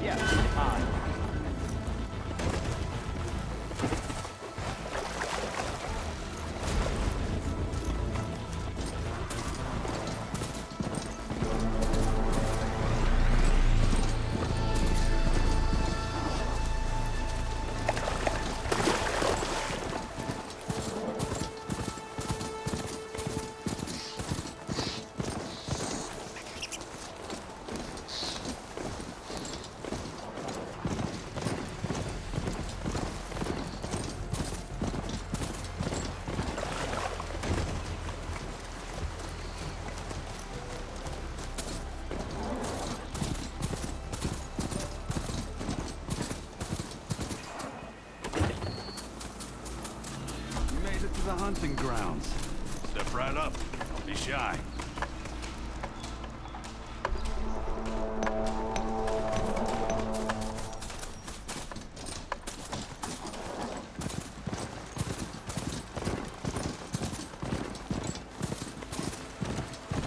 Yeah. The hunting grounds. Step right up. Don't be shy.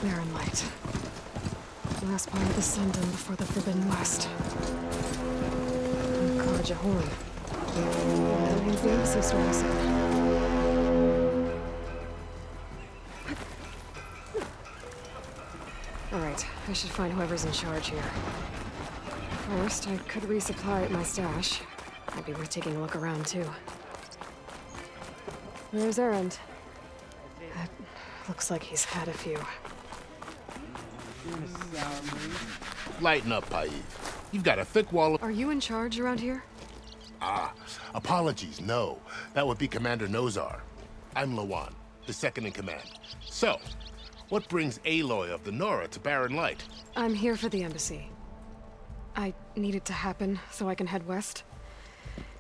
Barren light. The last part of the sun done before the Forbidden West. And Karja Horn. That means the embassy story said. Alright, I should find whoever's in charge here. First, I could resupply at my stash. Might be worth taking a look around, too. Where's Erend? That looks like he's had a few. Lighten up, Paiv. You've got a thick wall of... Are you in charge around here? Apologies, no. That would be Commander Nozar. I'm Lawan, the second in command. So, what brings Aloy of the Nora to Barren Light? I'm here for the embassy. I need it to happen so I can head west.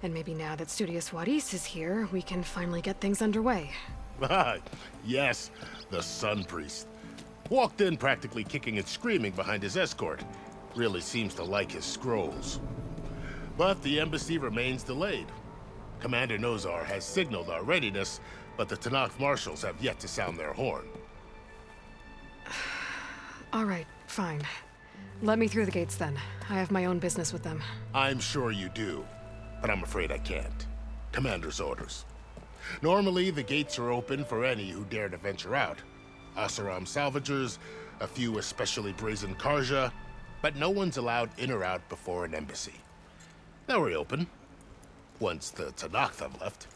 And maybe now that Studious Wadis is here, we can finally get things underway. Yes, the Sun Priest. Walked in practically kicking and screaming behind his escort. Really seems to like his scrolls. But the embassy remains delayed. Commander Nozar has signaled our readiness, but the Tanakh marshals have yet to sound their horn. All right, fine. Let me through the gates then. I have my own business with them. I'm sure you do, but I'm afraid I can't. Commander's orders. Normally, the gates are open for any who dare to venture out. Asaram salvagers, a few especially brazen Karja, but no one's allowed in or out before an embassy. They'll reopen, once the Tanakh have left.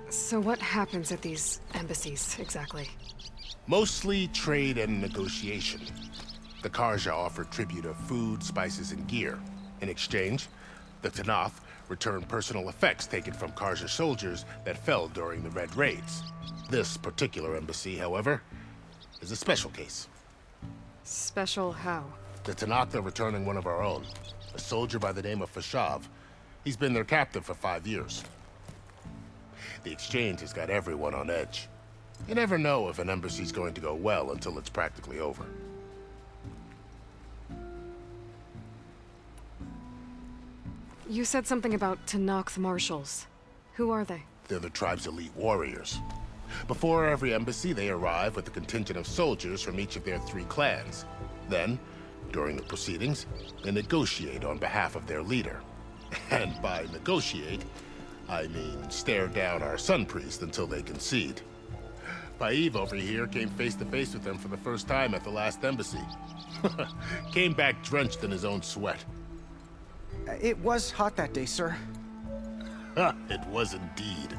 So what happens at these embassies, exactly? Mostly trade and negotiation. The Karja offer tribute of food, spices, and gear. In exchange, the Tanakh return personal effects taken from Karja soldiers that fell during the Red Raids. This particular embassy, however, is a special case. Special how? The Tanakh are returning one of our own, a soldier by the name of Fashav. He's been their captive for 5 years. The exchange has got everyone on edge. You never know if an embassy's going to go well until it's practically over. You said something about Tanakh marshals. Who are they? They're the tribe's elite warriors. Before every embassy, they arrive with a contingent of soldiers from each of their 3 clans. Then, during the proceedings, they negotiate on behalf of their leader. And by negotiate, I mean stare down our Sun Priest until they concede. Paiv over here came face to face with them for the first time at the last embassy. Came back drenched in his own sweat. It was hot that day, sir. It was indeed.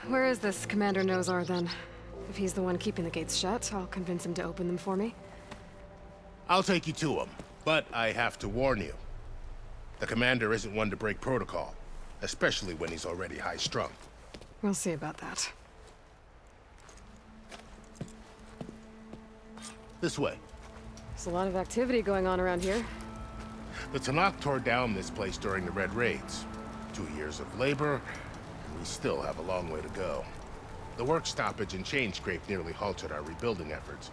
Where is this Commander Nozar, then? If he's the one keeping the gates shut, I'll convince him to open them for me. I'll take you to him, but I have to warn you. The commander isn't one to break protocol, especially when he's already high-strung. We'll see about that. This way. There's a lot of activity going on around here. The Tanakh tore down this place during the Red Raids. 2 years of labor, and we still have a long way to go. The work stoppage and chain scrape nearly halted our rebuilding efforts.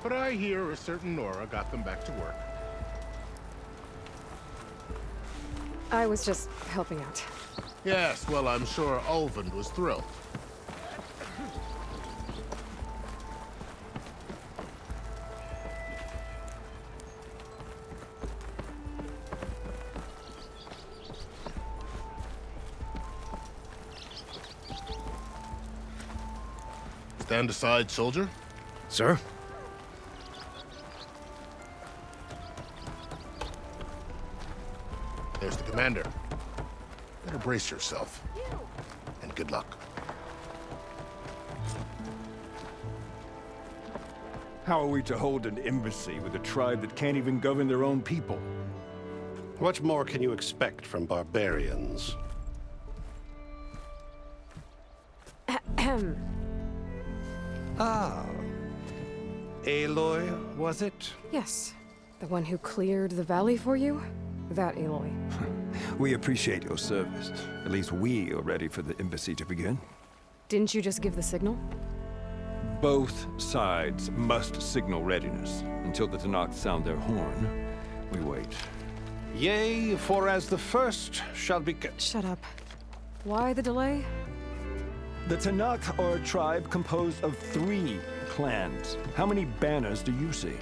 But I hear a certain Nora got them back to work. I was just helping out. Yes, well, I'm sure Ulvund was thrilled. Stand aside, soldier. Sir? There's the commander. Better brace yourself. And good luck. How are we to hold an embassy with a tribe that can't even govern their own people? What more can you expect from barbarians? Ah. Aloy, was it? Yes. The one who cleared the valley for you? That Aloy. We appreciate your service. At least we are ready for the embassy to begin. Didn't you just give the signal? Both sides must signal readiness. Until the Tanakh sound their horn, we wait. Yea, for as the first shall be... Shut up. Why the delay? The Tanakh are a tribe composed of 3 clans. How many banners do you see?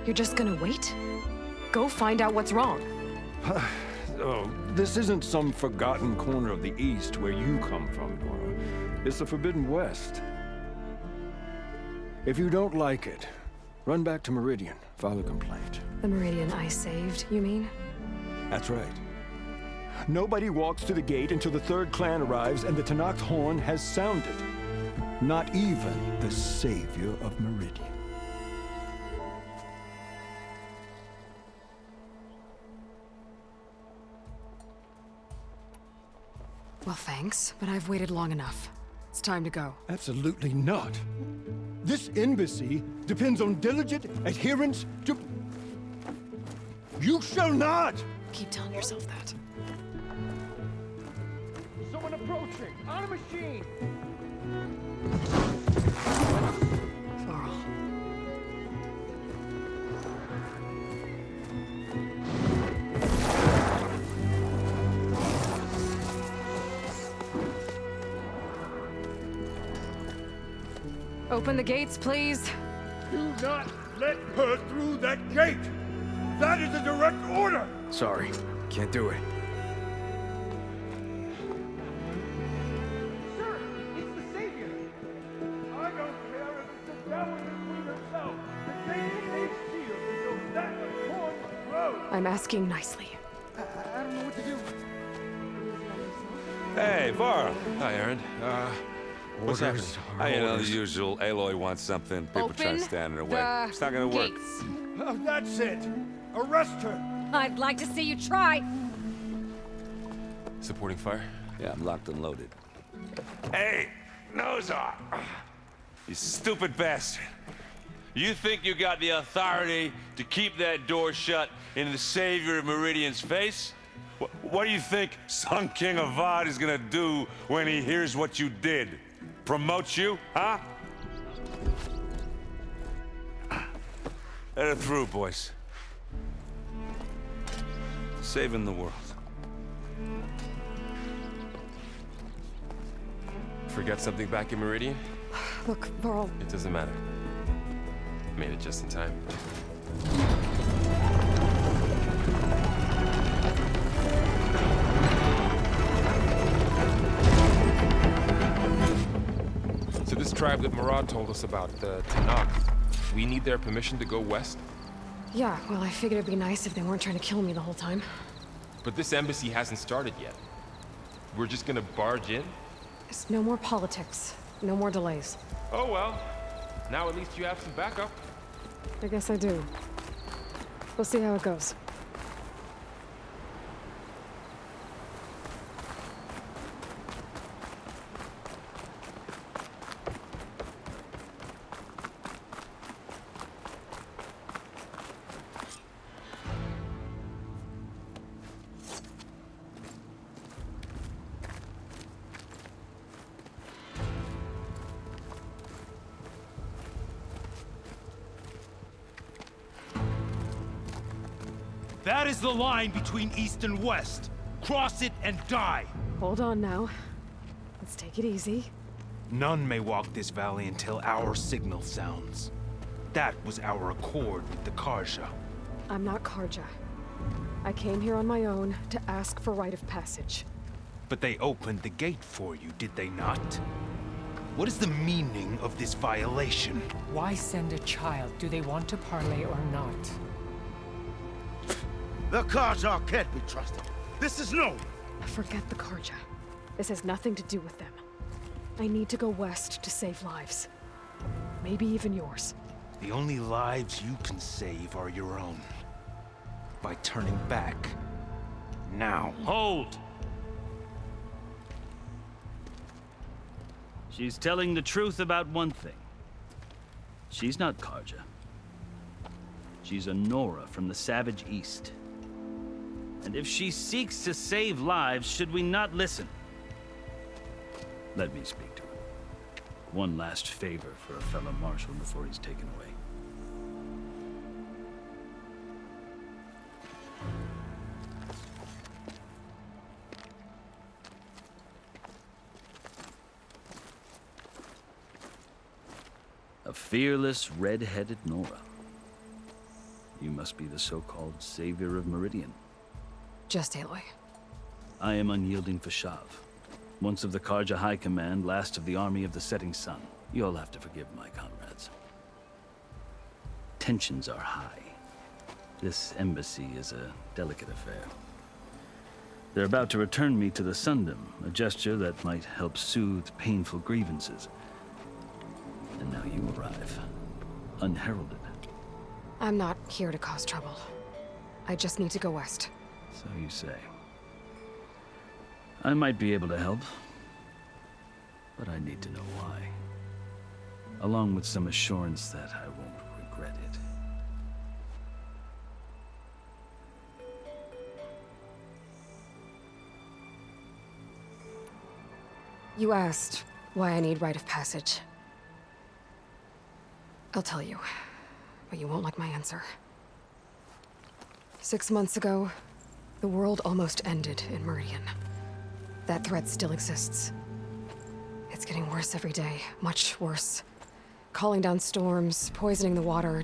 You're just gonna wait? Go find out what's wrong. Oh, this isn't some forgotten corner of the East where you come from, Nora. It's the Forbidden West. If you don't like it, run back to Meridian, file a complaint. The Meridian I saved, you mean? That's right. Nobody walks to the gate until the 3rd clan arrives and the Tanakh's horn has sounded. Not even the savior of Meridian. Well, thanks, but I've waited long enough. It's time to go. Absolutely not. This embassy depends on diligent adherence to... You shall not! Keep telling yourself that. Someone approaching! On a machine! Varl. Open the gates, please. Do not let her through that gate! That is a direct order! Sorry, can't do it. Sir, it's the Savior! I don't care if it's the devil and the queen herself. The gate is sealed until that horn blows! I'm asking nicely. I don't know what to do. Hey, Varl. Hi, Aaron. What's happening? You know, the usual. Aloy wants something. People try to stand in her way. It's not gonna work. Oh, that's it! Arrest her! I'd like to see you try. Supporting fire? Yeah, I'm locked and loaded. Hey, Nozar! You stupid bastard. You think you got the authority to keep that door shut in the savior of Meridian's face? What do you think Sun King Avad is gonna do when he hears what you did? Promote you, huh? Let her through, boys. Saving the world. Forgot something back in Meridian? Look, Varl, It doesn't matter. Made it just in time. So this tribe that Murad told us about, the Tanakh, we need their permission to go west? yeah, well, I figured it'd be nice if they weren't trying to kill me the whole time. But this embassy hasn't started yet. We're just gonna barge in? There's no more politics. No more delays. Oh well. Now at least you have some backup. I guess I do. We'll see how it goes. That is the line between East and West. Cross it and die. Hold on now. Let's take it easy. None may walk this valley until our signal sounds. That was our accord with the Karja. I'm not Karja. I came here on my own to ask for rite of passage. But they opened the gate for you, did they not? What is the meaning of this violation? Why send a child? Do they want to parley or not? The Karja can't be trusted. This is known. Forget the Karja. This has nothing to do with them. I need to go west to save lives. Maybe even yours. The only lives you can save are your own. By turning back. Now. Hold! She's telling the truth about one thing. She's not Karja. She's a Nora from the Savage East. And if she seeks to save lives, should we not listen? Let me speak to her. One last favor for a fellow marshal before he's taken away. A fearless, red-headed Nora. You must be the so-called savior of Meridian. Just Aloy. I am unyielding Fashav. Once of the Karja High Command, last of the army of the setting sun. You'll have to forgive my comrades. Tensions are high. This embassy is a delicate affair. They're about to return me to the Sundom, a gesture that might help soothe painful grievances. And now you arrive, unheralded. I'm not here to cause trouble. I just need to go west. So you say. I might be able to help, but I need to know why. Along with some assurance that I won't regret it. You asked why I need rite of passage. I'll tell you, but you won't like my answer. 6 months ago, the world almost ended in Meridian. That threat still exists. It's getting worse every day, much worse. Calling down storms, poisoning the water,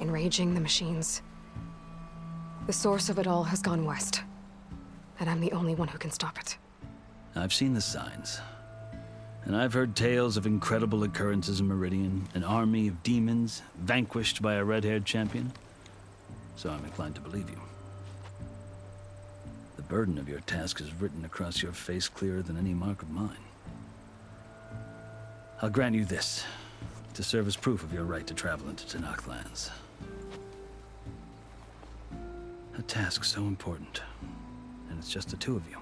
enraging the machines. The source of it all has gone west, and I'm the only one who can stop it. I've seen the signs. And I've heard tales of incredible occurrences in Meridian, an army of demons vanquished by a red-haired champion. So I'm inclined to believe you. The burden of your task is written across your face clearer than any mark of mine. I'll grant you this, to serve as proof of your right to travel into Tanakh lands. A task so important, and it's just the two of you.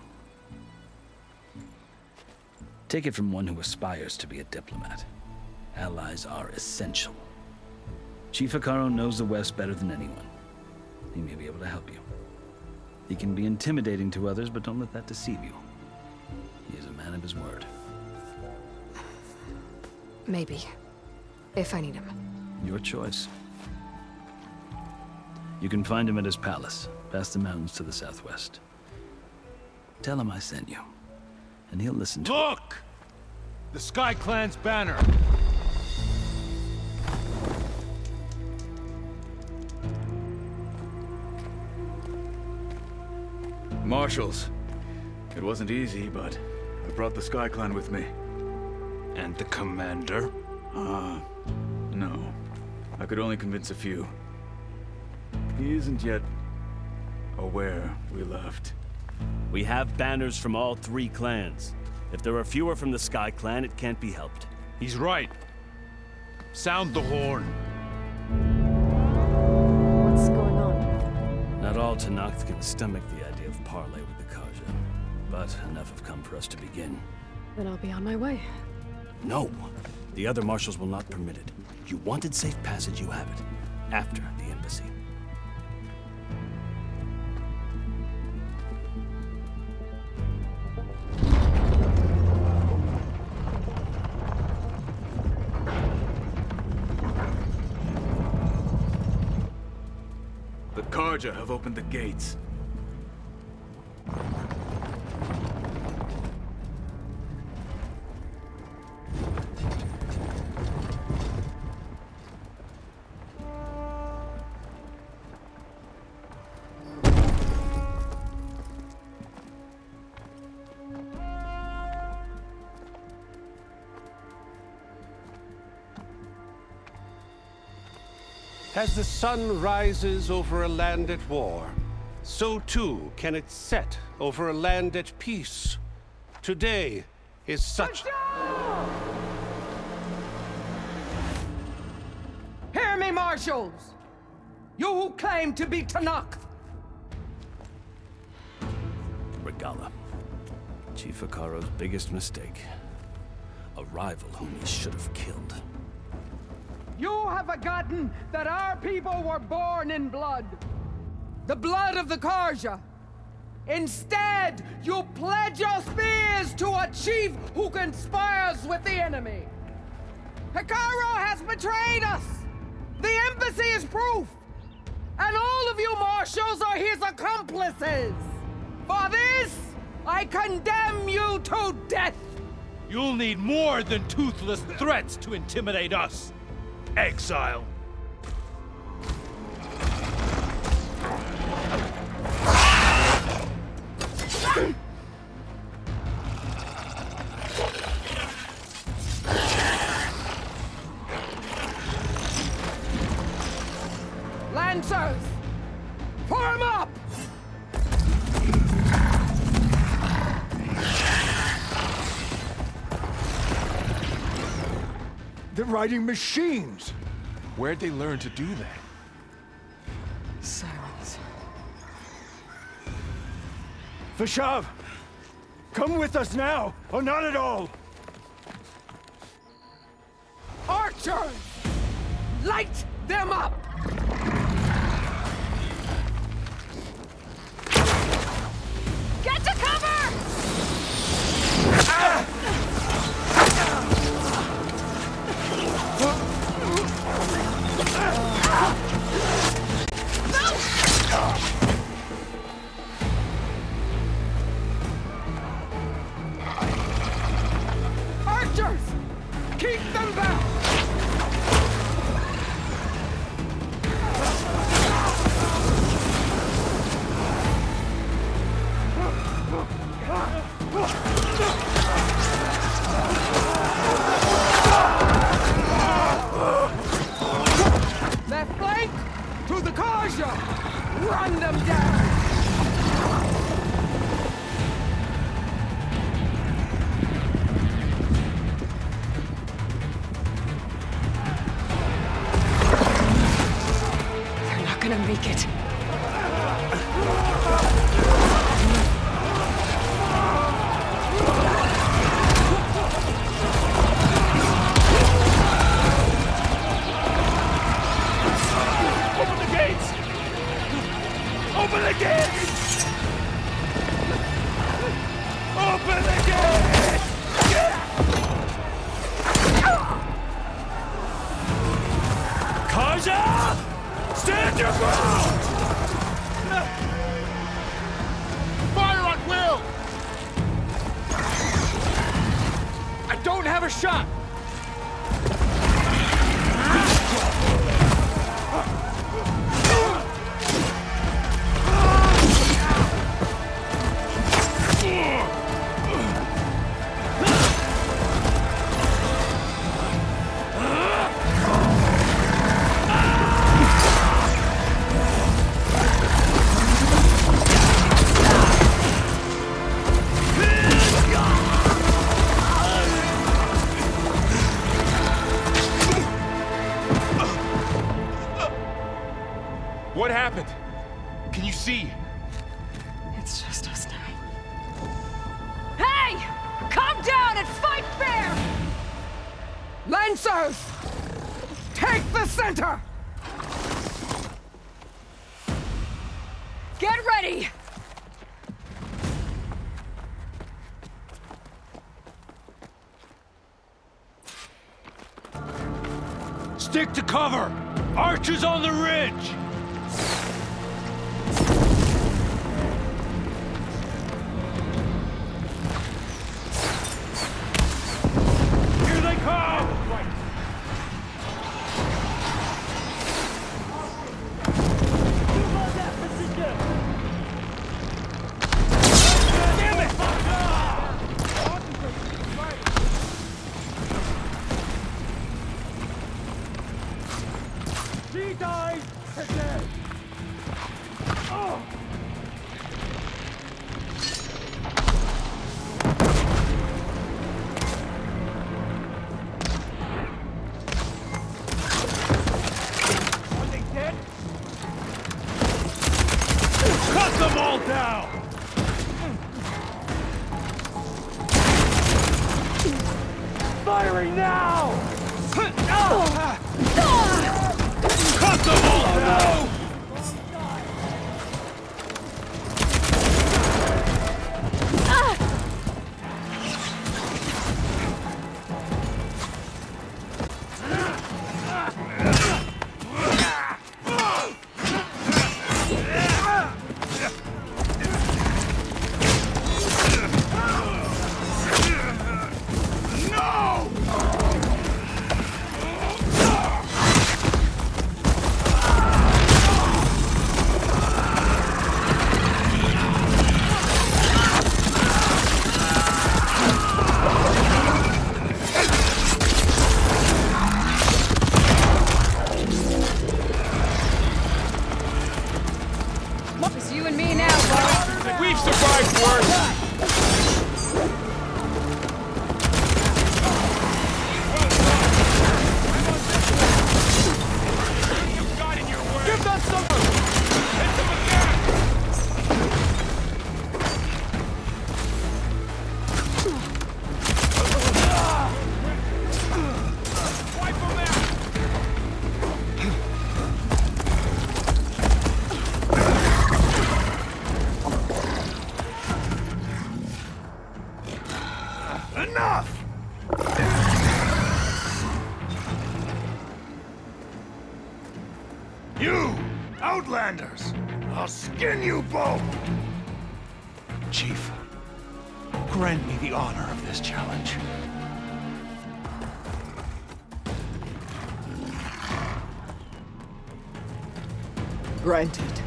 Take it from one who aspires to be a diplomat. Allies are essential. Chief Hikaru knows the West better than anyone. He may be able to help you. He can be intimidating to others, but don't let that deceive you. He is a man of his word. Maybe. If I need him. Your choice. You can find him at his palace, past the mountains to the southwest. Tell him I sent you. And he'll listen to Look! The Sky Clan's banner! Marshals. It wasn't easy, but I brought the Sky Clan with me. And the commander? No. I could only convince a few. He isn't yet aware we left. We have banners from all 3 clans. If there are fewer from the Sky Clan, it can't be helped. He's right. Sound the horn. What's going on? Not all Tanakh can stomach the idea of parley with the Karja, but enough have come for us to begin. Then I'll be on my way. No! The other marshals will not permit it. You wanted safe passage, you have it. After the embassy. The Karja have opened the gates. As the sun rises over a land at war, so too can it set over a land at peace. Today is such... Hear me, marshals! You who claim to be Tanakh! Regala. Chief Akaro's biggest mistake. A rival whom he should have killed. You have forgotten that our people were born in blood. The blood of the Karja. Instead, you pledge your spears to a chief who conspires with the enemy. Akaro has betrayed us. The embassy is proof. And all of you marshals are his accomplices. For this, I condemn you to death. You'll need more than toothless threats to intimidate us. Exile. Lancers, form up! They're riding machines! Where'd they learn to do that? Silence. Vashav! Come with us now, or not at all! Archers! Light them up! Get to cover! Archers! Keep them back! Left flank! To the Karja! Run them down! They're not gonna make it. Open the gates! Open the gates! Open the gates! Karja! Stand your ground! Fire on will! I don't have a shot! What happened? Can you see? It's just us now. Hey! Calm down and fight fair! Lancers! Take the center! Get ready! Stick to cover! Archers on the ridge! today! Are they dead? Cut them all down! Firing now! Cut them all down! It's you and me now, bro. We've survived worse. Give that some... Wipe them out! Enough! You, Outlanders! I'll skin you both! Chief, grant me the honor of this challenge. Granted.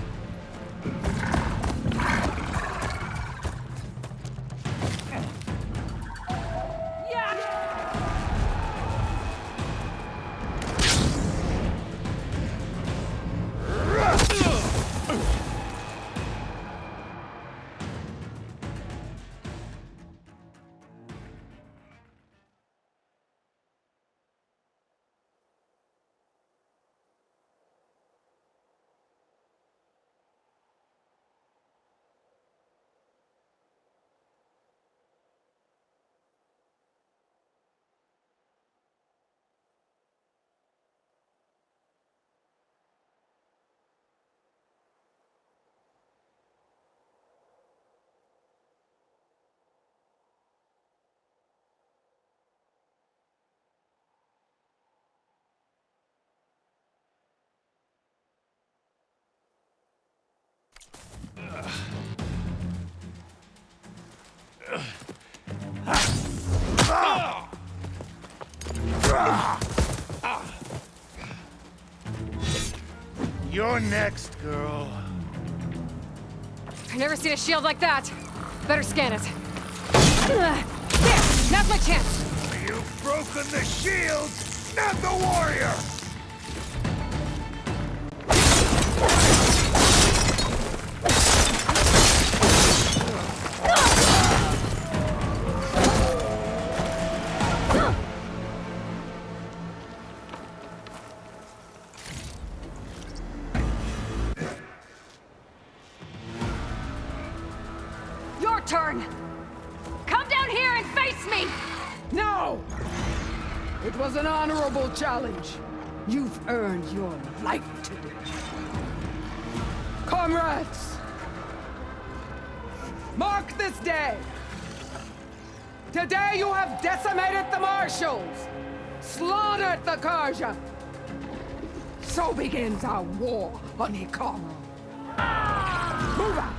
You're next, girl. I've never seen a shield like that. Better scan it. There! Now's my chance! You've broken the shield, not the warrior! Your turn! Come down here and face me! No! It was an honorable challenge. You've earned your life today. Comrades! Mark this day! Today you have decimated the Marshals! Slaughtered the Karja! So begins our war on Hikaru. Move out!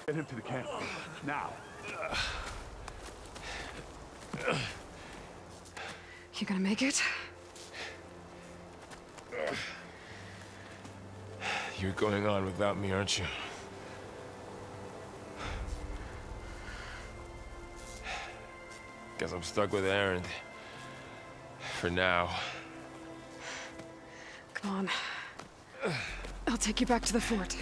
Get him to the camp. Now. You gonna make it? You're going on without me, aren't you? Guess I'm stuck with Aaron. For now. Come on. I'll take you back to the fort.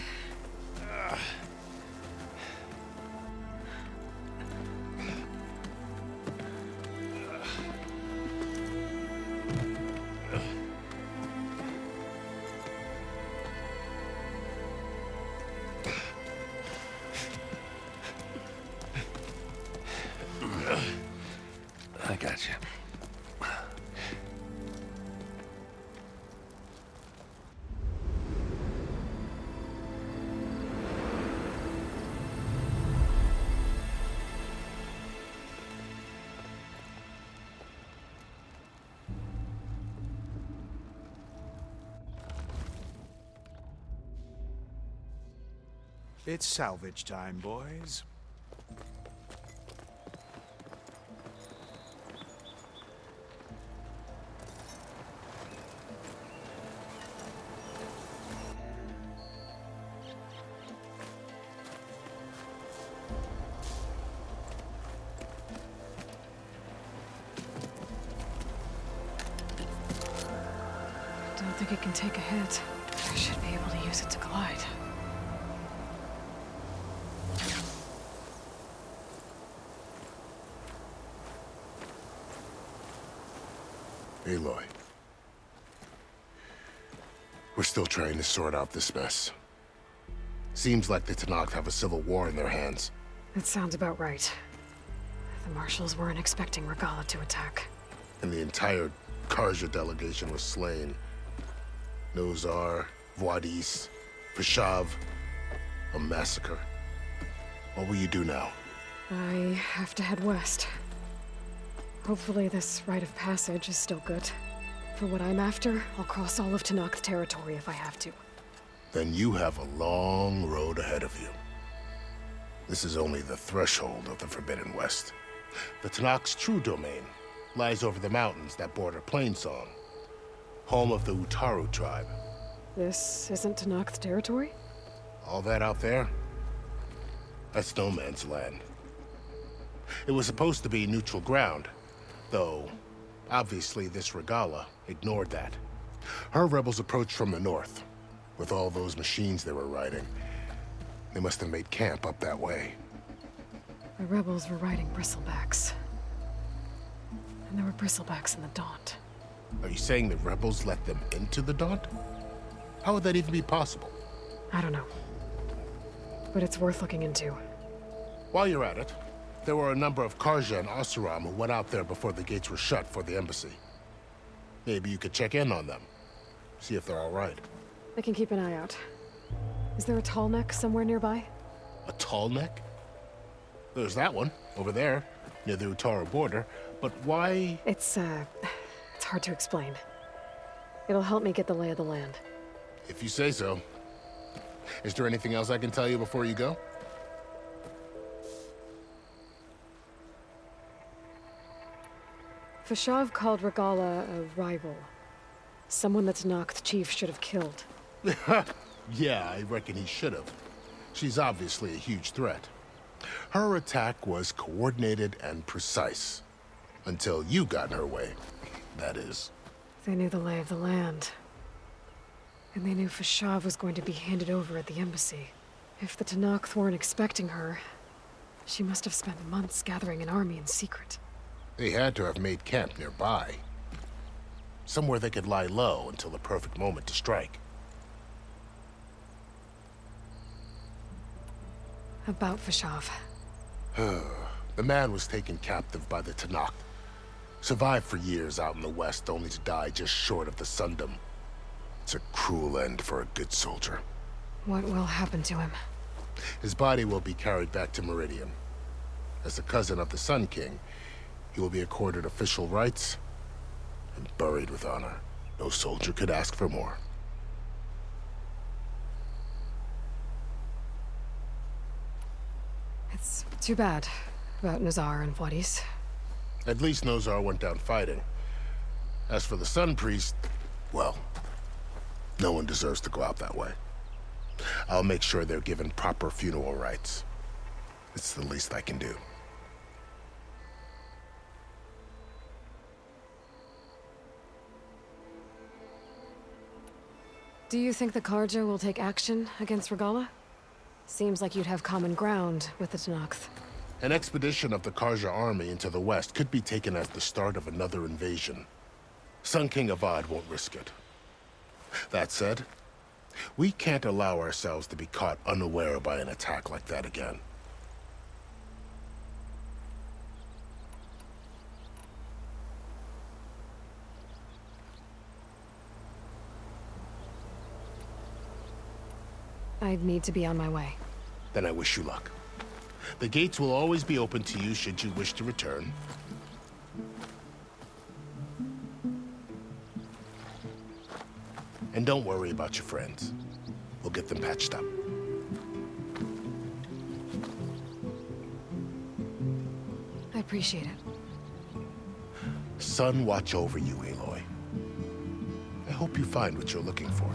I got you. It's salvage time, boys. Don't think it can take a hit. I should be able to use it to glide. Aloy. We're still trying to sort out this mess. Seems like the Tenakth have a civil war in their hands. That sounds about right. The marshals weren't expecting Regala to attack. And the entire Karja delegation was slain. Nozar, Vuadis, Vashav. A massacre. What will you do now? I have to head west. Hopefully this rite of passage is still good. For what I'm after, I'll cross all of Tenakth territory if I have to. Then you have a long road ahead of you. This is only the threshold of the Forbidden West. The Tenakth's true domain lies over the mountains that border Plainsong, home of the Utaru tribe. This isn't Tenakth territory? All that out there? That's no man's land. It was supposed to be neutral ground, though obviously this Regala ignored that. Her rebels approached from the north. With all those machines they were riding, they must have made camp up that way. The rebels were riding bristlebacks. And there were bristlebacks in the Daunt. Are you saying the rebels let them into the Daunt? How would that even be possible? I don't know. But it's worth looking into. While you're at it, there were a number of Karja and Oseram who went out there before the gates were shut for the embassy. Maybe you could check in on them. See if they're all right. I can keep an eye out. Is there a tall neck somewhere nearby? A tall neck? There's that one, over there, near the Utaru border. But why? It's hard to explain. It'll help me get the lay of the land. If you say so. Is there anything else I can tell you before you go? Vashav called Regala a rival. Someone that Tenakth chief should have killed. Yeah, I reckon he should have. She's obviously a huge threat. Her attack was coordinated and precise. Until you got in her way, that is. They knew the lay of the land. And they knew Vashav was going to be handed over at the embassy. If the Tenakth weren't expecting her, she must have spent months gathering an army in secret. They had to have made camp nearby. Somewhere they could lie low until the perfect moment to strike. About Vashav. The man was taken captive by the Tenakth. Survived for years out in the west, only to die just short of the Sundom. It's a cruel end for a good soldier. What will happen to him? His body will be carried back to Meridian. As the cousin of the Sun King, he will be accorded official rights and buried with honor. No soldier could ask for more. It's too bad about Nozar and Vuadis. At least Nozar went down fighting. As for the Sun Priest, well, no one deserves to go out that way. I'll make sure they're given proper funeral rites. It's the least I can do. Do you think the Karja will take action against Regala? Seems like you'd have common ground with the Tenakth. An expedition of the Karja army into the west could be taken as the start of another invasion. Sun King Avad won't risk it. That said, we can't allow ourselves to be caught unaware by an attack like that again. I'd need to be on my way. Then I wish you luck. The gates will always be open to you should you wish to return. And don't worry about your friends. We'll get them patched up. I appreciate it. Sun watch over you, Aloy. I hope you find what you're looking for.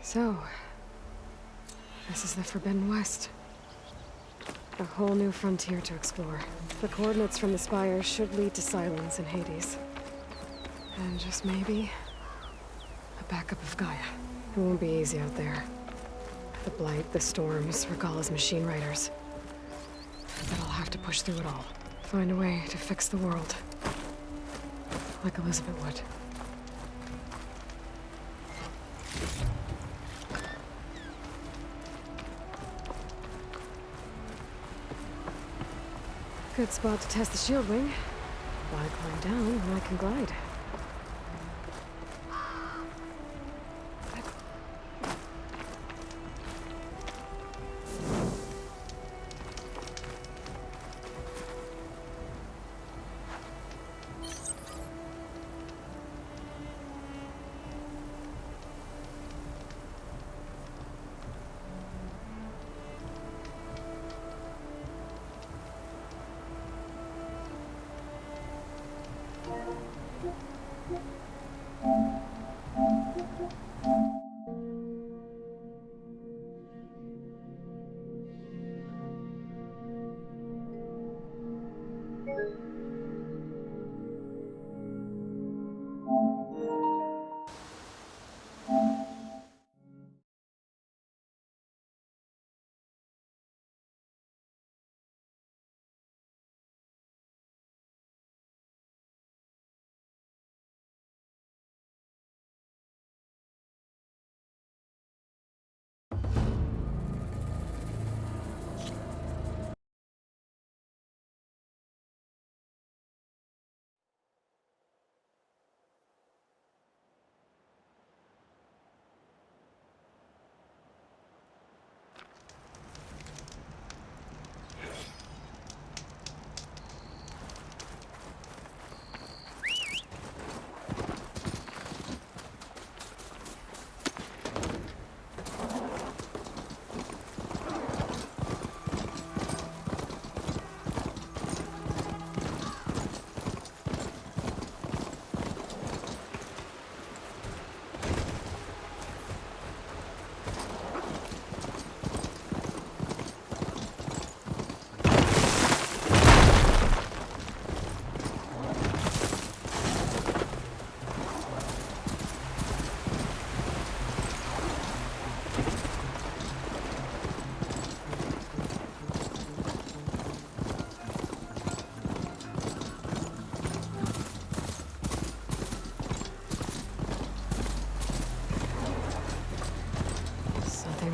So, this is the Forbidden West. A whole new frontier to explore. The coordinates from the spire should lead to Silence and Hades. And just maybe, a backup of Gaia. It won't be easy out there. The Blight, the Storms, Regala's machine riders. But I'll have to push through it all. Find a way to fix the world. Like Elizabeth would. Good spot to test the shield wing. Why climb down when I can glide?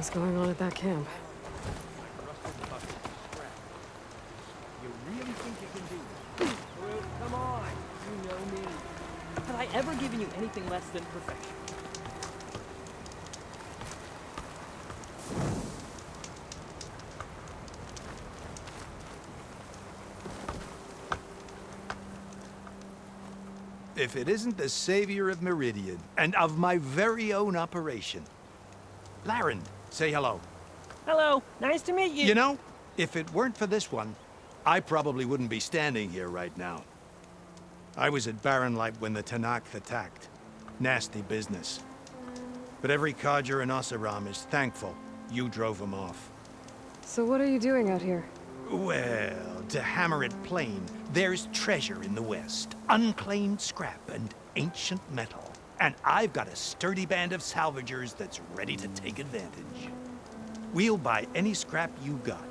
things going on at that camp. You really think you can do this? Brute, come on. You know me. Have I ever given you anything less than perfection? If it isn't the savior of Meridian, and of my very own operation. Laren, say hello. Hello, nice to meet you. You know, if it weren't for this one, I probably wouldn't be standing here right now. I was at Barren Light when the Tanakh attacked. Nasty business. But every codger in Oseram is thankful you drove them off. So what are you doing out here? Well, to hammer it plain, there's treasure in the West. Unclaimed scrap and ancient metal. And I've got a sturdy band of salvagers that's ready to take advantage. We'll buy any scrap you got.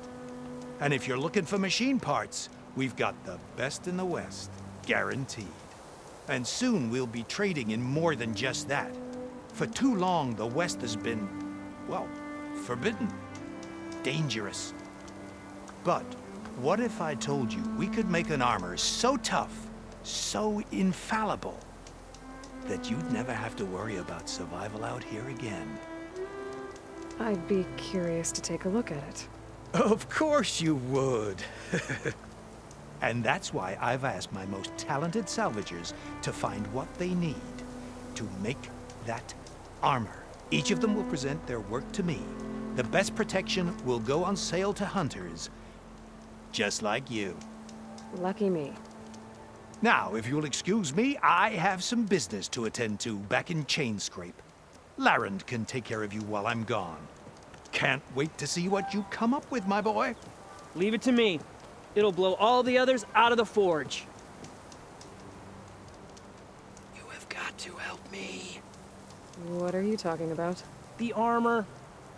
And if you're looking for machine parts, we've got the best in the West, guaranteed. And soon we'll be trading in more than just that. For too long, the West has been, well, forbidden. Dangerous. But what if I told you we could make an armor so tough, so infallible, that you'd never have to worry about survival out here again? I'd be curious to take a look at it. Of course you would. And that's why I've asked my most talented salvagers to find what they need to make that armor. Each of them will present their work to me. The best protection will go on sale to hunters, just like you. Lucky me. Now, if you'll excuse me, I have some business to attend to back in Chainscrape. Laren can take care of you while I'm gone. Can't wait to see what you come up with, my boy. Leave it to me. It'll blow all the others out of the forge. You have got to help me. What are you talking about? The armor.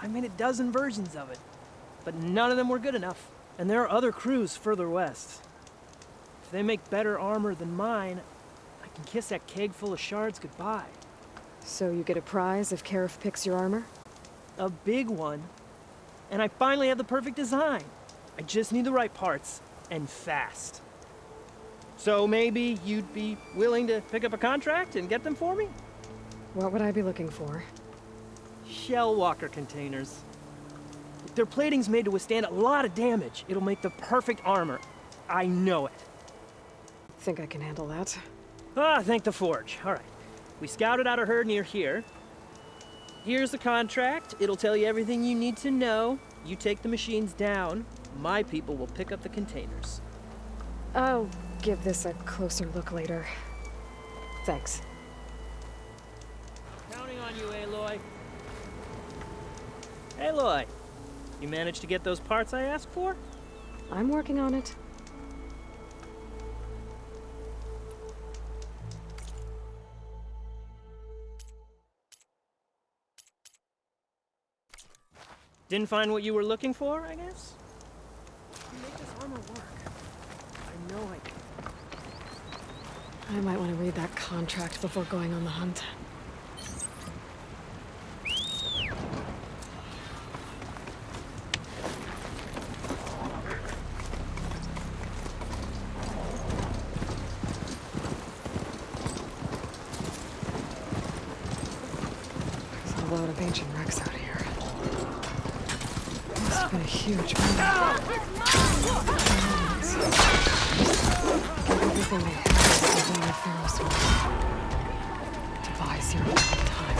I made a dozen versions of it, but none of them were good enough. And there are other crews further west. If they make better armor than mine, I can kiss that keg full of shards goodbye. So you get a prize if Karif picks your armor? A big one. And I finally have the perfect design. I just need the right parts, and fast. So maybe you'd be willing to pick up a contract and get them for me? What would I be looking for? Shell walker containers. If their plating's made to withstand a lot of damage, it'll make the perfect armor. I know it. Think I can handle that? Ah, thank the forge. All right. We scouted out a herd near here. Here's the contract. It'll tell you everything you need to know. You take the machines down. My people will pick up the containers. I'll give this a closer look later. Thanks. Counting on you, Aloy. Aloy, you managed to get those parts I asked for? I'm working on it. Didn't find what you were looking for, I guess? You make this armor work. I know I can. I might want to read that contract before going on the hunt. There's a load of ancient wrecks out here. Must have been a huge move. Everything they have is something my pharaohs want. To buy zero time.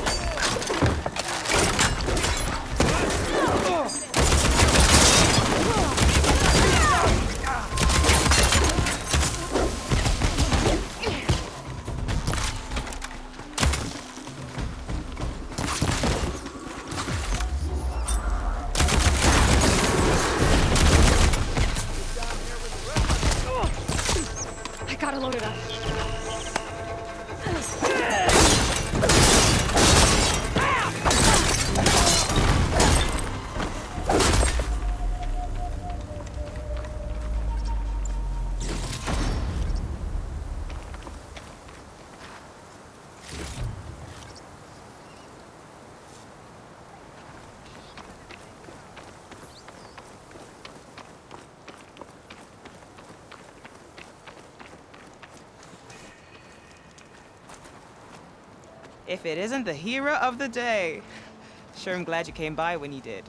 I gotta load it up. if it isn't the hero of the day. Sure, I'm glad you came by when you did.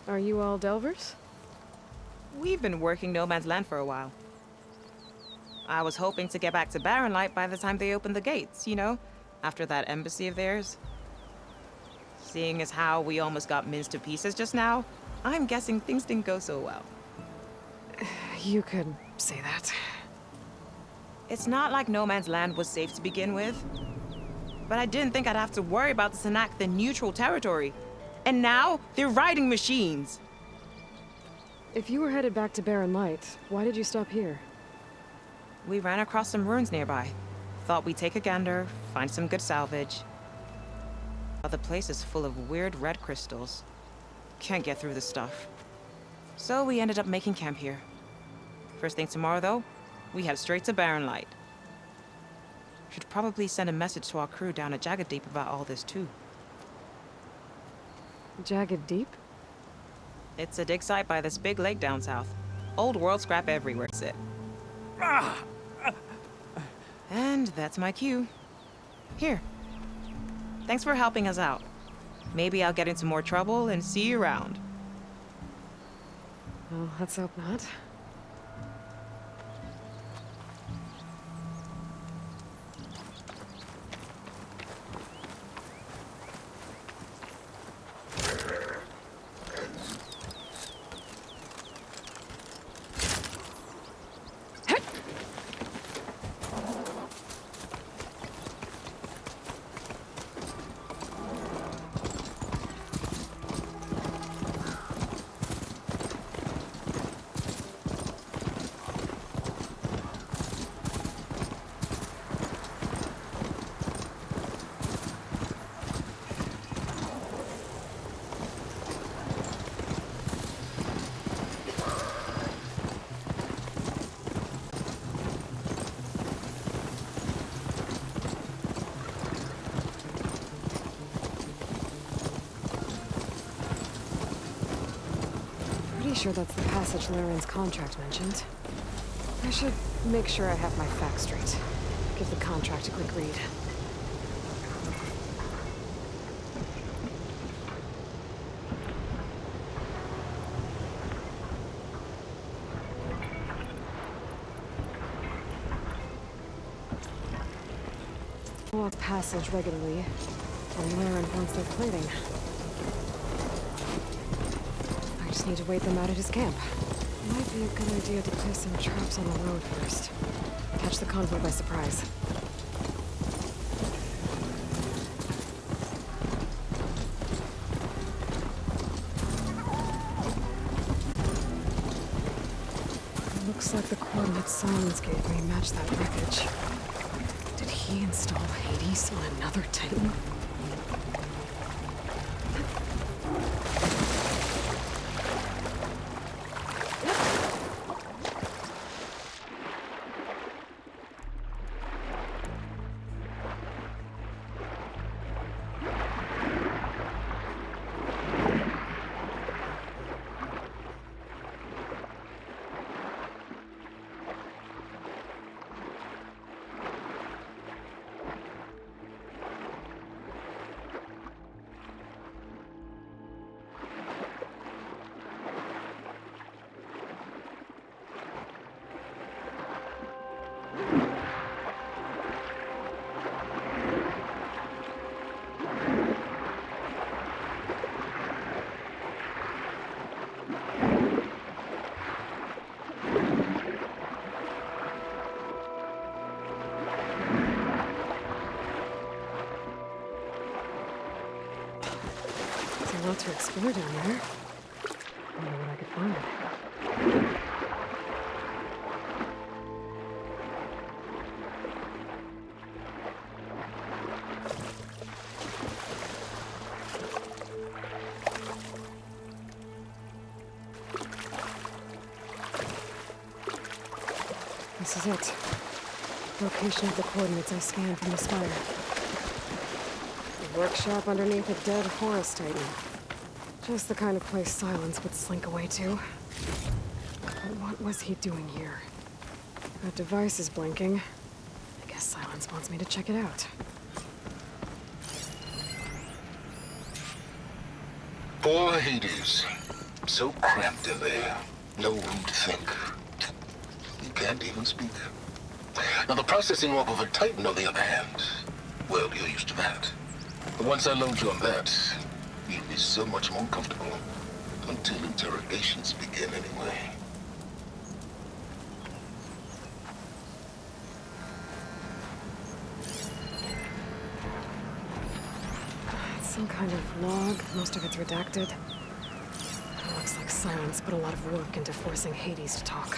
Are you all Delvers? We've been working No Man's Land for a while. I was hoping to get back to Barren Light by the time they opened the gates, you know? After that embassy of theirs. Seeing as how we almost got minced to pieces just now, I'm guessing things didn't go so well. You could say that. It's not like No Man's Land was safe to begin with. But I didn't think I'd have to worry about the Tanakh, the neutral territory. And now, they're riding machines. If you were headed back to Barren Light, why did you stop here? We ran across some ruins nearby. Thought we'd take a gander, find some good salvage. The place is full of weird red crystals. Can't get through the stuff. So we ended up making camp here. First thing tomorrow, though, we head straight to Barren Light. Should probably send a message to our crew down at Jagged Deep about all this, too. Jagged Deep? It's a dig site by this big lake down south. Old world scrap everywhere, that's it. And that's my cue. Here. Thanks for helping us out. Maybe I'll get into more trouble and see you around. Well, let's hope not. Sure that's the passage Laren's contract mentioned. I should make sure I have my facts straight. Give the contract a quick read. Walk passage regularly, and Laren wants their plating. Just need to wait them out at his camp. Might be a good idea to place some traps on the road first. Catch the convoy by surprise. Looks like the coordinates Silence gave me match that wreckage. Did he install Hades on another Titan? A lot to explore down there. Wonder what I could find. This is it. Location of the coordinates I scanned from the spire. The workshop underneath a dead Horus Titan. Just the kind of place Silence would slink away to. But what was he doing here? That device is blinking. I guess Silence wants me to check it out. Poor Hades. So cramped in there. No room to think. You can't even speak. Now, the processing orb of a Titan, on the other hand, well, you're used to that. But once I load you on that, you'll be so much more comfortable. Until interrogations begin, anyway. It's some kind of log. Most of it's redacted. It looks like Silence put a lot of work into forcing Hades to talk.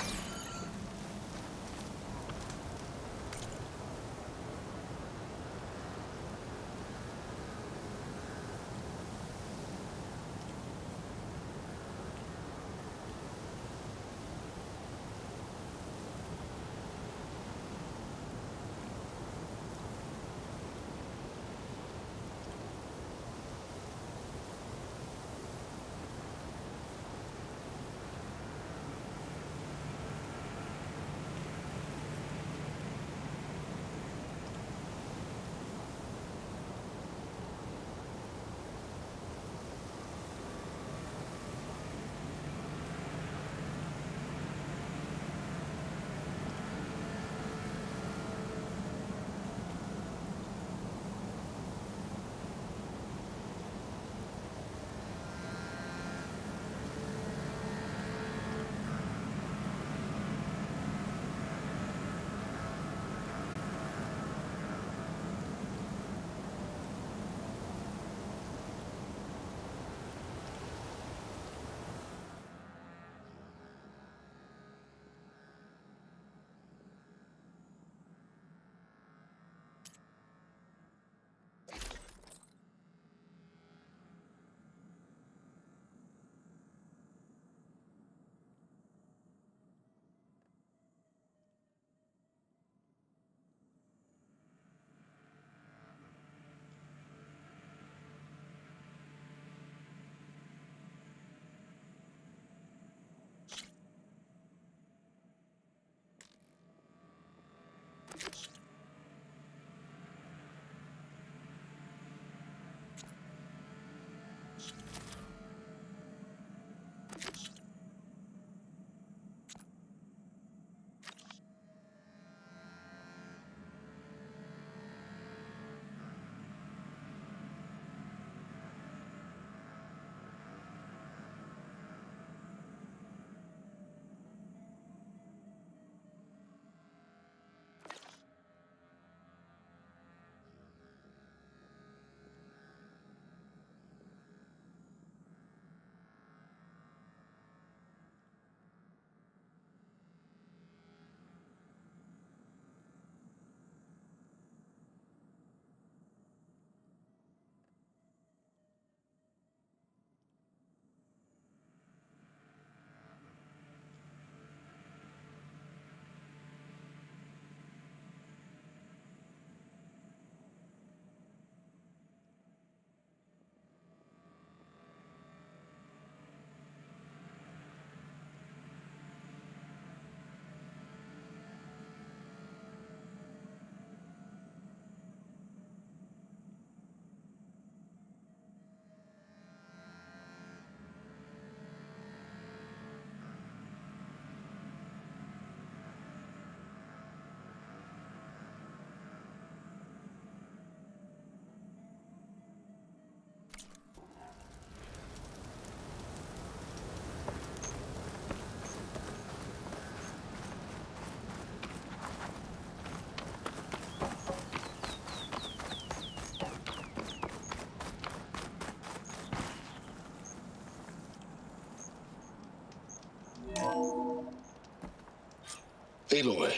Aloy,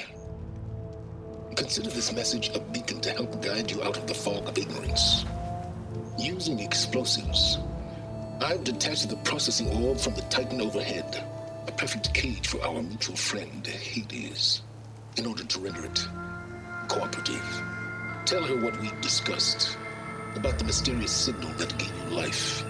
consider this message a beacon to help guide you out of the fog of ignorance. Using explosives, I've detached the processing orb from the Titan overhead, a perfect cage for our mutual friend, Hades, in order to render it cooperative. Tell her what we discussed about the mysterious signal that gave you life.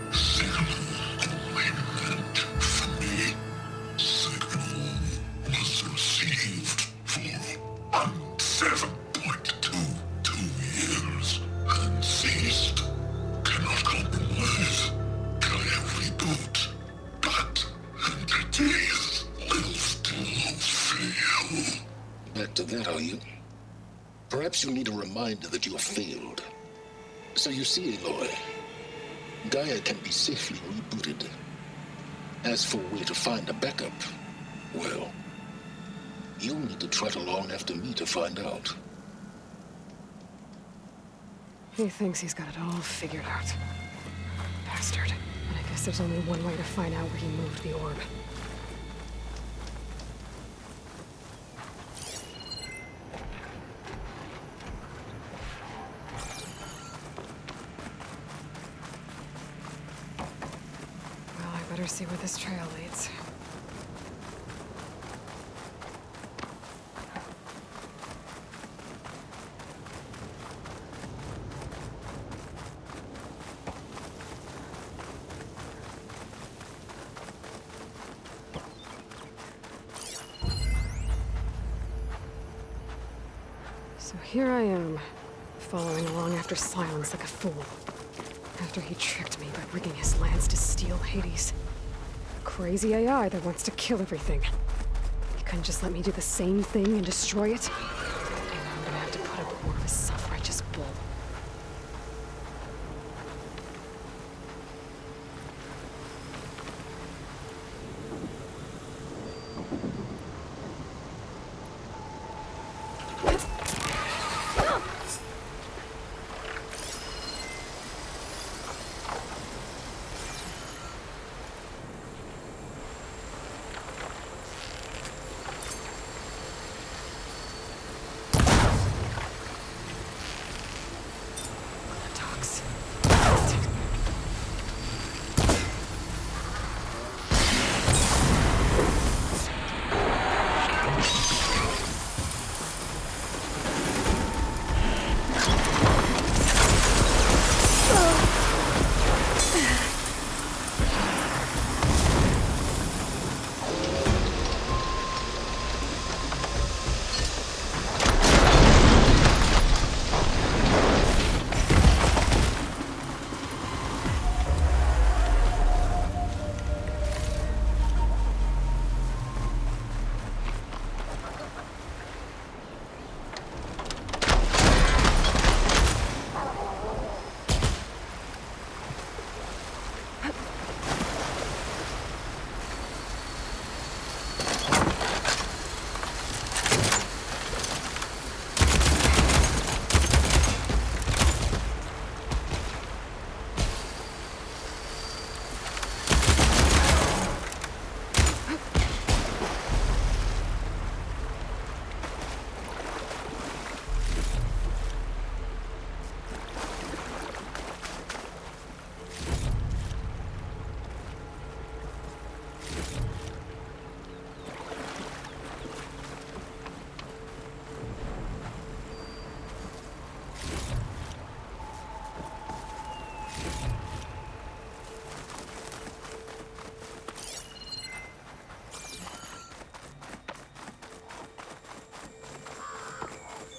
Years and ceased. Cannot compromise. Kill every that, are you? Perhaps you need a reminder that you have failed. So you see, Aloy, Gaia can be safely rebooted. As for where to find a backup, well, you'll need to trot along after me to find out. He thinks he's got it all figured out. Bastard. And I guess there's only one way to find out where he moved the orb. Well, I better see where this trail leads. So here I am, following along after Silence like a fool. After he tricked me by rigging his lance to steal Hades. Crazy AI that wants to kill everything. He couldn't just let me do the same thing and destroy it? And I'm gonna have to put up with more of his self-righteous bull.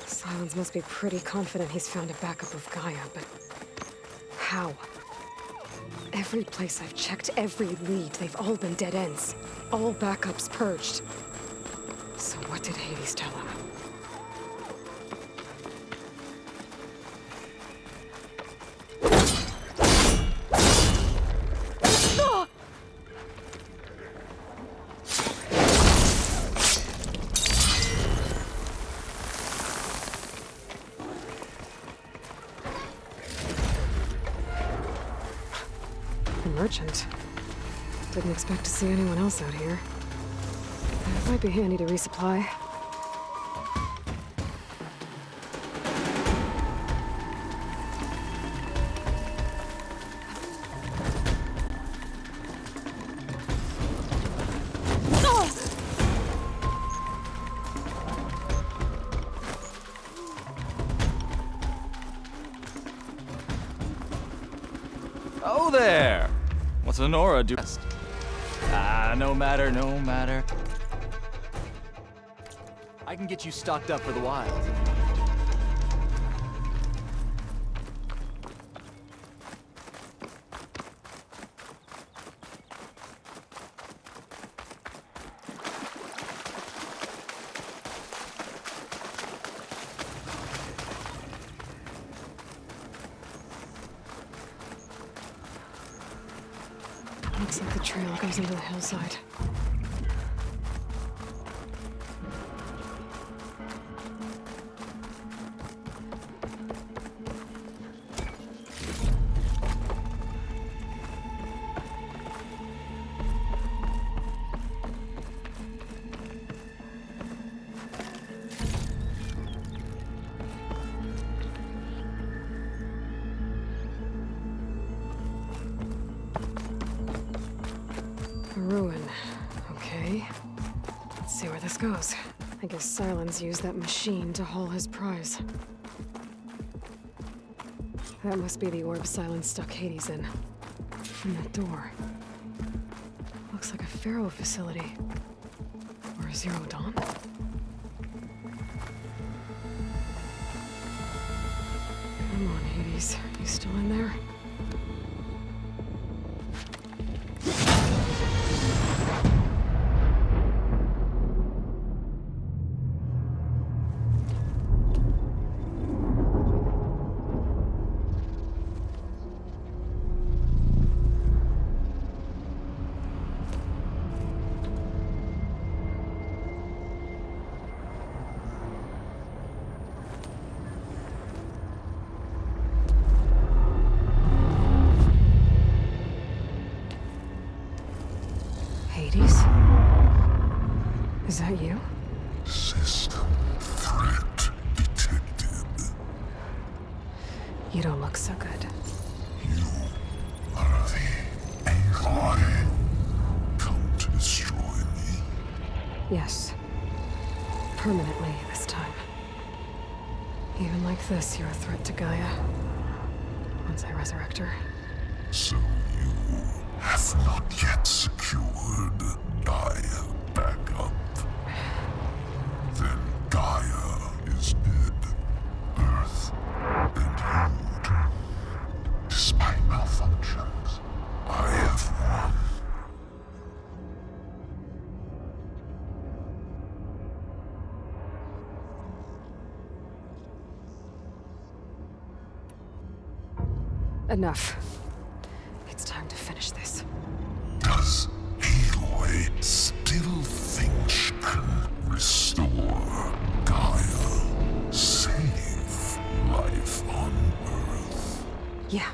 Silence must be pretty confident he's found a backup of Gaia, but how? Every place I've checked, every lead, they've all been dead ends. All backups purged. So what did Hades tell him? Merchant. Didn't expect to see anyone else out here. It might be handy to resupply. Oh there! What's Honora do? No matter, no matter. I can get you stocked up for the wild. Looks like the trail goes into the hillside. A ruin. Okay. Let's see where this goes. I guess Silence used that machine to haul his prize. That must be the orb Silence stuck Hades in. And that door. Looks like a Pharaoh facility. Or a Zero Dawn? Come on, Hades. You still in there? Hades? Is that you? System threat detected. You don't look so good. You are the Aloy. Come to destroy me. Yes. Permanently this time. Even like this, you're a threat to Gaia. Once I resurrect her. So you have not yet secured Gaia back up. Then Gaia is dead. Earth and you too. Despite malfunctions, I have won. Enough. It's time to finish this. Does Aloy still think she can restore Gaia? Save life on Earth? Yeah,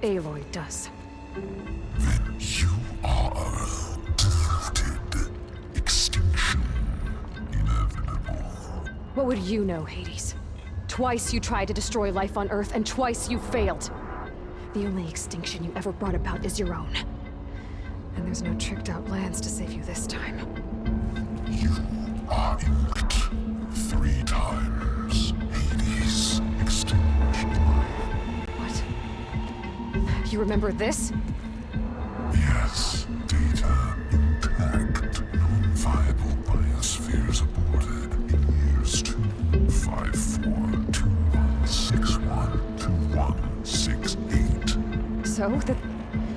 Aloy does. Then you are deluded. Extinction inevitable. What would you know, Hades? Twice you tried to destroy life on Earth, and twice you failed. The only extinction you ever brought about is your own. And there's no tricked-out plans to save you this time. You are inked 3 times. Hades, extinction. What? You remember this? Yes, data intact. Non-viable biospheres aborted in years 254, 2161, 2168. So?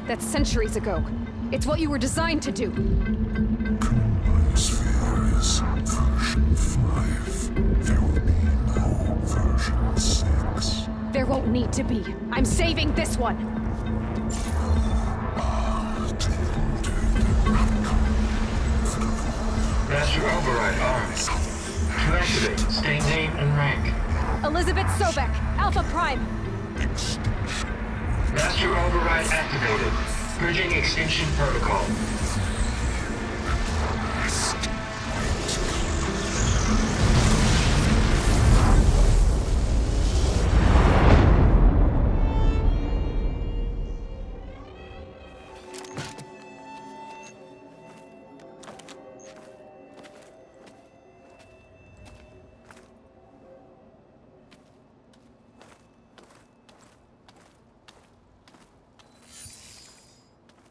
That's centuries ago. It's what you were designed to do. Biosphere is version 5. There will be no version 6. There won't need to be. I'm saving this one. Master override armed. To activate, state name and rank. Elizabeth Sobek, Alpha Prime. Master override activated. Bridging extinction protocol.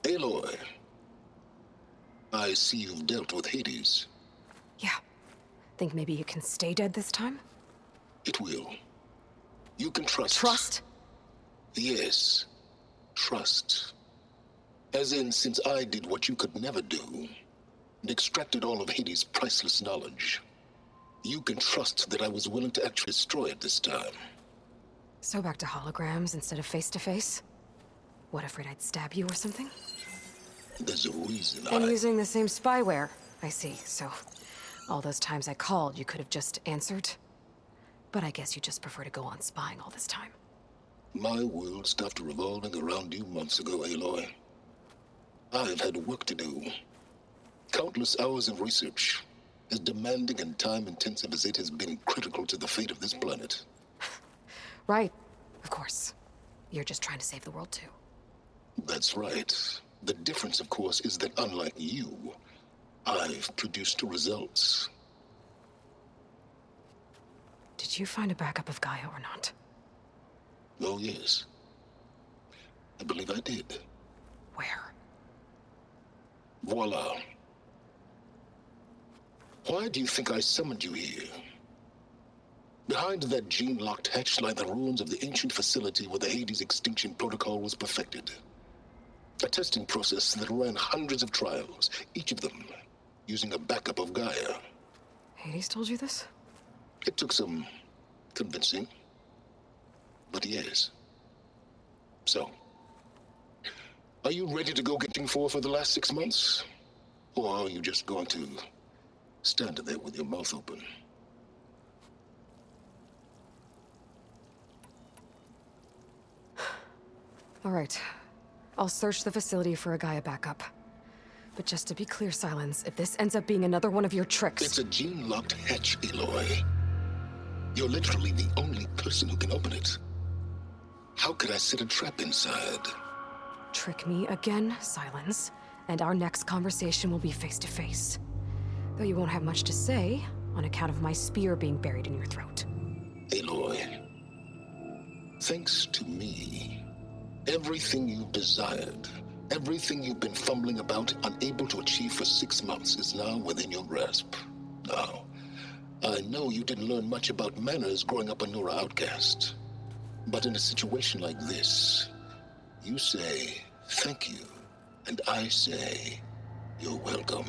Aloy, I see you've dealt with Hades. Yeah. Think maybe you can stay dead this time? It will. You can trust. Trust? Yes. Trust. As in, since I did what you could never do, and extracted all of Hades' priceless knowledge, you can trust that I was willing to actually destroy it this time. So back to holograms instead of face-to-face? What, afraid I'd stab you or something? There's a reason And using the same spyware. I see, so all those times I called, you could have just answered. But I guess you just prefer to go on spying all this time. My world stopped revolving around you months ago, Aloy. I've had work to do. Countless hours of research, as demanding and time-intensive as it has been critical to the fate of this planet. Right, of course. You're just trying to save the world too. That's right. The difference, of course, is that unlike you, I've produced results. Did you find a backup of Gaia or not? Oh, yes. I believe I did. Where? Voila. Why do you think I summoned you here? Behind that gene-locked hatch lie the ruins of the ancient facility where the Hades extinction protocol was perfected. A testing process that ran hundreds of trials, each of them using a backup of Gaia. Hades told you this? It took some convincing, but yes. So, are you ready to go getting for the last 6 months? Or are you just going to stand there with your mouth open? All right. I'll search the facility for a Gaia backup. But just to be clear, Silence, if this ends up being another one of your tricks... It's a gene-locked hatch, Aloy. You're literally the only person who can open it. How could I set a trap inside? Trick me again, Silence, and our next conversation will be face-to-face. Though you won't have much to say, on account of my spear being buried in your throat. Aloy, thanks to me, everything you desired, everything you've been fumbling about, unable to achieve for 6 months, is now within your grasp. Now, I know you didn't learn much about manners growing up a Nora outcast. But in a situation like this, you say, thank you, and I say, you're welcome.